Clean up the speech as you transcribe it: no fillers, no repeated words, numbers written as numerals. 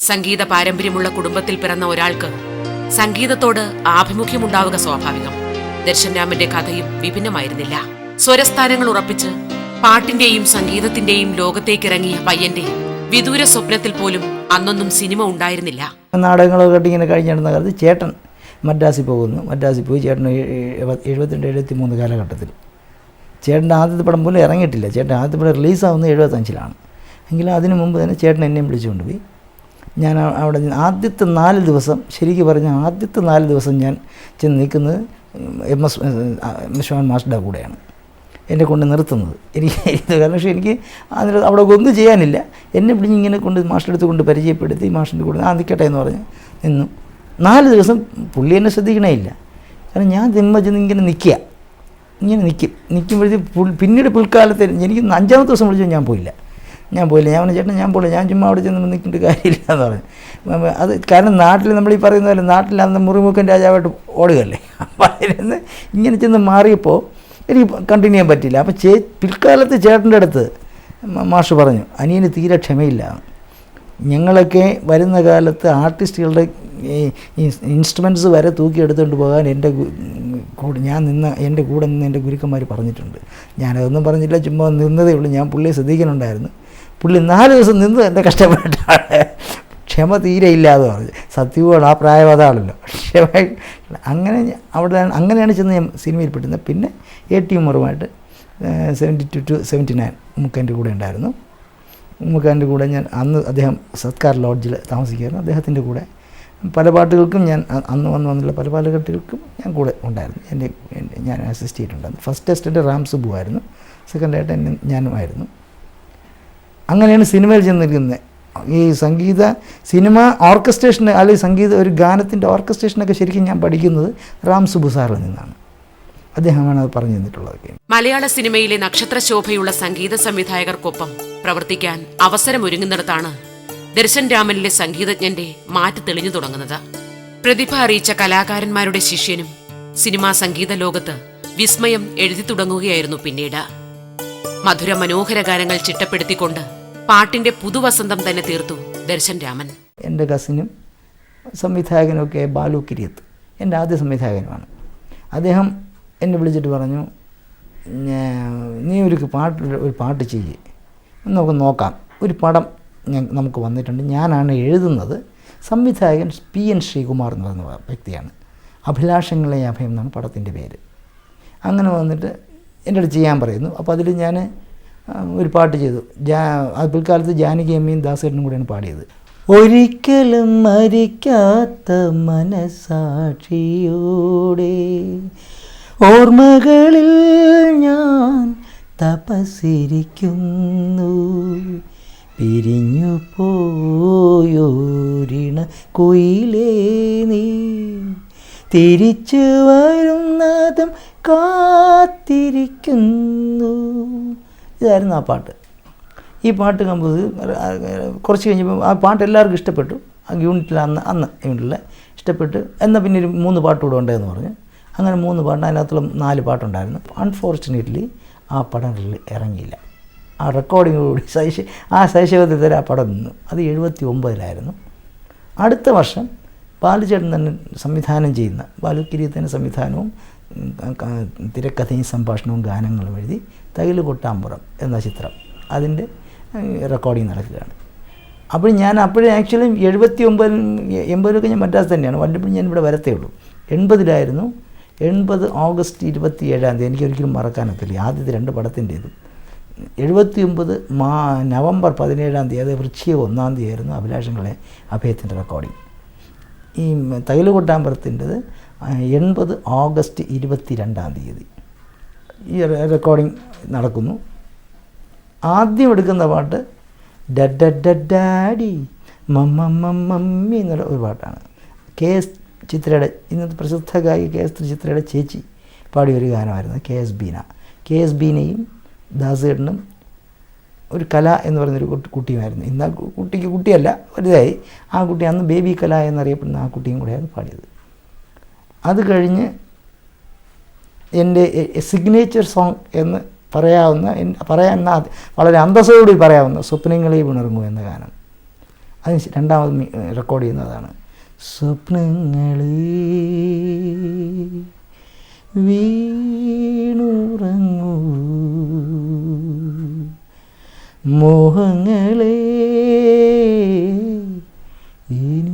സംഗീത പാരമ്പര്യമുള്ള കുടുംബത്തിൽ പിറന്ന ഒരാൾക്ക് സംഗീതത്തോട് ആഭിമുഖ്യമുണ്ടാവുക സ്വാഭാവികം. ദർശൻ രാമന്റെ കഥയും വിഭിന്നമായിരുന്നില്ല. സ്വരസ്ഥാനങ്ങൾ ഉറപ്പിച്ച് പാട്ടിന്റെയും സംഗീതത്തിന്റെയും ലോകത്തേക്കിറങ്ങിയ പയ്യന്റെ വിദൂര സ്വപ്നത്തിൽ പോലും അന്നൊന്നും സിനിമ ഉണ്ടായിരുന്നില്ല. നാടകങ്ങളൊക്കെ കേട്ട് ഇങ്ങനെ കഴിഞ്ഞിരുന്ന കാലത്ത് ചേട്ടൻ മദ്രാസിൽ പോകുന്നു. മദ്രാസിൽ പോയി ചേട്ടൻ 72-73 കാലഘട്ടത്തിൽ ചേട്ടൻ്റെ ആദ്യത്തെ പടം പോലും ഇറങ്ങിയിട്ടില്ല. ചേട്ടൻ ആദ്യത്തെ പടം റിലീസാവുന്നത് 75-ലാണ്. എങ്കിലും അതിനു മുമ്പ് തന്നെ ചേട്ടൻ എന്നെയും വിളിച്ചുകൊണ്ടുപോയി. ഞാൻ അവിടെ ആദ്യത്തെ 4 ദിവസം, ശരിക്കും പറഞ്ഞാൽ ആദ്യത്തെ 4 ദിവസം ഞാൻ ചെന്ന് നിൽക്കുന്നത് എം.എസ്. വിശ്വനാഥൻ മാസ്റ്ററുടെ കൂടെയാണ് എന്നെ കൊണ്ട് നിർത്തുന്നത്. എനിക്ക് കാരണം പക്ഷേ എനിക്ക് അതിന് അവിടെ ഒന്നും ചെയ്യാനില്ല. എന്നെ പിടിഞ്ഞ് ഇങ്ങനെ കൊണ്ട് മാസ്റ്റർ അടുത്ത് കൊണ്ട് പരിചയപ്പെടുത്തി മാസ്റ്ററിൻ്റെ കൂടെ നിൽക്കട്ടെ എന്ന് പറഞ്ഞ് നിന്നു. 4 ദിവസം പുള്ളി എന്നെ ശ്രദ്ധിക്കണേ ഇല്ല. കാരണം ഞാൻ ചെന്ന് ഇങ്ങനെ നിൽക്കുമ്പോഴത്തേക്ക് പിന്നീട് പിൽക്കാലത്ത് എനിക്ക് 5-ാമത്തെ ദിവസം വിളിച്ചു ഞാൻ പോയില്ല. ഞാൻ പറഞ്ഞു ചേട്ടൻ ഞാൻ പോയില്ല, ഞാൻ ചുമ്മാ അവിടെ ചെന്ന് നിൽക്കേണ്ട കാര്യമില്ല എന്ന് പറഞ്ഞു. അത് കാരണം നാട്ടിൽ നമ്മൾ ഈ പറയുന്ന പോലെ നാട്ടിൽ അന്ന് മുറിമുക്കൻ രാജാവായിട്ട് ഓടുകയല്ലേ. അപ്പോൾ അതിൽ ഇങ്ങനെ ചെന്ന് മാറിയപ്പോൾ എനിക്ക് കണ്ടിന്യൂ ചെയ്യാൻ പറ്റില്ല. അപ്പോൾ പിൽക്കാലത്ത് ചേട്ടൻ്റെ അടുത്ത് മാഷ് പറഞ്ഞു, അനിയന് തീരെ ക്ഷമയില്ല. ഞങ്ങളൊക്കെ വരുന്ന കാലത്ത് ആർട്ടിസ്റ്റുകളുടെ ഈ ഇൻസ്ട്രുമെൻറ്റ്സ് വരെ തൂക്കിയെടുത്തുകൊണ്ട് പോകാൻ എൻ്റെ കൂടെ നിന്ന് എൻ്റെ ഗുരുക്കന്മാർ പറഞ്ഞിട്ടുണ്ട്. ഞാനതൊന്നും പറഞ്ഞില്ല, ചുമ്മാ നിന്നതേ ഉള്ളൂ. ഞാൻ പുള്ളിയെ ശ്രദ്ധിക്കുന്നുണ്ടായിരുന്നു. പുള്ളി 4 ദിവസം നിന്ന് എൻ്റെ കഷ്ടപ്പെട്ടാണ്. ക്ഷമ തീരെ ഇല്ലാതെ പറഞ്ഞു. സത്യമാണ്, ആ പ്രായം അതാണല്ലോ. ക്ഷമ അങ്ങനെയാണ് ചെന്ന് ഞാൻ സിനിമയിൽ പെട്ടുന്നത്. പിന്നെ A.T. ഉമ്മറുമായിട്ട് 72-79 ഉമ്മൂക്കൻ്റെ കൂടെ ഉണ്ടായിരുന്നു. ഉമ്മൂക്കൻ്റെ കൂടെ ഞാൻ അന്ന് അദ്ദേഹം സത്കാർ ലോഡ്ജിൽ താമസിക്കുകയായിരുന്നു. അദ്ദേഹത്തിൻ്റെ കൂടെ പല പാട്ടുകൾക്കും ഞാൻ അന്ന് വന്നുള്ള പല പാട്ടുകൾക്കും ഞാൻ കൂടെ ഉണ്ടായിരുന്നു. ഞാൻ അസിസ്റ്റ് ചെയ്തിട്ടുണ്ടായിരുന്നു. ഫസ്റ്റ് അസിസ്റ്റൻ്റ് റാം സുബു ആയിരുന്നു, സെക്കൻഡായിട്ട് ഞാനുമായിരുന്നു. അങ്ങനെയാണ് സിനിമയിൽ ചെന്നിരിക്കുന്നത്. ഈ സിനിമ ഓർക്കസ്ട്രേഷൻ അല്ലെങ്കിൽ സംഗീത ഒരു ഗാനത്തിൻ്റെ ഓർക്കസ്ട്രേഷനൊക്കെ ശരിക്കും ഞാൻ പഠിക്കുന്നത് റാം സുബു സാറിൽ നിന്നാണ്. അദ്ദേഹമാണ് അത് പറഞ്ഞു തന്നിട്ടുള്ളതൊക്കെ. മലയാള സിനിമയിലെ നക്ഷത്രശോഭയുള്ള സംഗീത സംവിധായകർക്കൊപ്പം പ്രവർത്തിക്കാൻ അവസരമൊരുങ്ങുന്നിടത്താണ് ദർശൻ രാമനിലെ സംഗീതജ്ഞന്റെ മാറ്റ് തെളിഞ്ഞു തുടങ്ങുന്നത്. പ്രതിഭ അറിയിച്ച കലാകാരന്മാരുടെ ശിഷ്യനും സിനിമാ സംഗീത ലോകത്ത് വിസ്മയം എഴുതി തുടങ്ങുകയായിരുന്നു. പിന്നീട് മധുര മനോഹര ഗാനങ്ങൾ ചിട്ടപ്പെടുത്തിക്കൊണ്ട് പാട്ടിന്റെ പുതുവസന്തം തന്നെ തീർത്തു ദർശൻ രാമൻ. എൻ്റെ കസിനും സംവിധായകനുമൊക്കെ ബാലു കിരിയത്ത് എൻ്റെ ആദ്യ സംവിധായകനുമാണ്. അദ്ദേഹം എന്നെ വിളിച്ചിട്ട് പറഞ്ഞു, നീ ഒരു പാട്ട് ചെയ്യ്, നമുക്ക് നോക്കാം. ഒരു പടം നമുക്ക് വന്നിട്ടുണ്ട്, ഞാനാണ് എഴുതുന്നത്. സംവിധായകൻ P.N. ശ്രീകുമാർ എന്ന് പറയുന്ന വ്യക്തിയാണ്. അഭിലാഷങ്ങളെ അഭയം എന്നാണ് പടത്തിൻ്റെ പേര്. അങ്ങനെ വന്നിട്ട് എൻ്റെ അടുത്ത് ചെയ്യാൻ പറയുന്നു. അപ്പോൾ അതിൽ ഞാൻ ഒരു പാട്ട് ചെയ്തു. അത് പിൽക്കാലത്ത് ജാനകി അമ്മയും ദാസേട്ടനും കൂടെയാണ് പാടിയത്. ഒരിക്കലും മരിക്കാത്ത മനസാക്ഷിയോടെ ഓർമ്മകളിൽ ഞാൻ തപസ്സിരിക്കുന്നു, പിരിഞ്ഞു പോയോരിണ കുയിലേ നീ തിരിച്ചു വരുന്നതും കാത്തിരിക്കുന്നു. ഇതായിരുന്നു ആ പാട്ട്. ഈ പാട്ട് കമ്പോസ് കുറച്ച് കഴിഞ്ഞപ്പോൾ ആ പാട്ട് എല്ലാവർക്കും ഇഷ്ടപ്പെട്ടു. ആ യൂണിറ്റിൽ അന്ന് യൂണിറ്റിൽ ഇഷ്ടപ്പെട്ട്. എന്നാൽ പിന്നെ ഒരു 3 പാട്ട് കൂടെ ഉണ്ടെന്ന് പറഞ്ഞു. അങ്ങനെ 3 പാട്ട്, അതിനകത്തുള്ള 4 പാട്ടുണ്ടായിരുന്നു. അൺഫോർച്ചുനേറ്റ്ലി ആ പടം ഇറങ്ങിയില്ല. ആ റെക്കോർഡിങ്ങോടുകൂടി ആ ശൈശവത്തിൽ ആ പടം നിന്നു. അത് 79-ലായിരുന്നു. അടുത്ത വർഷം ബാലുചേട്ടൻ തന്നെ സംവിധാനം ചെയ്യുന്ന, ബാലു കിരീയത്തിൻ്റെ സംവിധാനവും തിരക്കഥയും സംഭാഷണവും ഗാനങ്ങളും എഴുതി തകില് കൊട്ടാമ്പുറം എന്ന ചിത്രം, അതിൻ്റെ റെക്കോർഡിങ് നടക്കുകയാണ്. അപ്പോൾ ഞാൻ അപ്പോഴേ ആക്ച്വലി 79-80 ഞാൻ മദ്രാസ് തന്നെയാണ്. വല്ലപ്പോഴും ഞാൻ ഇവിടെ വരത്തേ ഉള്ളൂ. 80-ലായിരുന്നു. 80 ഓഗസ്റ്റ് 27 എനിക്കൊരിക്കലും മറക്കാനൊക്കില്ല. ആദ്യത്തെ 2 പടത്തിൻ്റേതും. 79 നവംബർ 17 അത് വൃശ്ചിക 1 ആയിരുന്നു അഭിലാഷങ്ങളെ അഭയത്തിൻ്റെ റെക്കോർഡിങ്. ഈ തകില് കൊട്ടാമ്പുറത്തിൻ്റെത് 80 ഓഗസ്റ്റ് 22 ഈ റെക്കോർഡിങ് നടക്കുന്നു. ആദ്യം എടുക്കുന്ന പാട്ട് ഡാഡി മമ്മി എന്നുള്ള ഒരു പാട്ടാണ്. KS ചിത്രയുടെ, ഇന്നത്തെ പ്രസിദ്ധ ഗായിക KS ചിത്രയുടെ ചേച്ചി പാടിയ ഒരു ഗാനമായിരുന്നു. KS ബീനയും ദാസേട്ടനും ഒരു കല എന്ന് പറയുന്നൊരു കുട്ടിയുമായിരുന്നു. ഇന്ന് ആ കുട്ടിയല്ല, വലുതായി. ആ കുട്ടി അന്ന് ബേബി കല എന്നറിയപ്പെടുന്ന ആ കുട്ടിയും കൂടെയാണ് പാടിയത്. അത് കഴിഞ്ഞ് എൻ്റെ സിഗ്നേച്ചർ സോങ് എന്ന് പറയാവുന്ന വളരെ അന്തസ്സോടുകൂടി പറയാവുന്ന സ്വപ്നങ്ങളെ ഉണർന്നു എന്ന ഗാനം, അതിന് രണ്ടാമത് റെക്കോർഡ് ചെയ്യുന്നതാണ്. സ്വപ്നങ്ങളെ വീണുറങ്ങൂ, മോഹങ്ങളെ ഇനി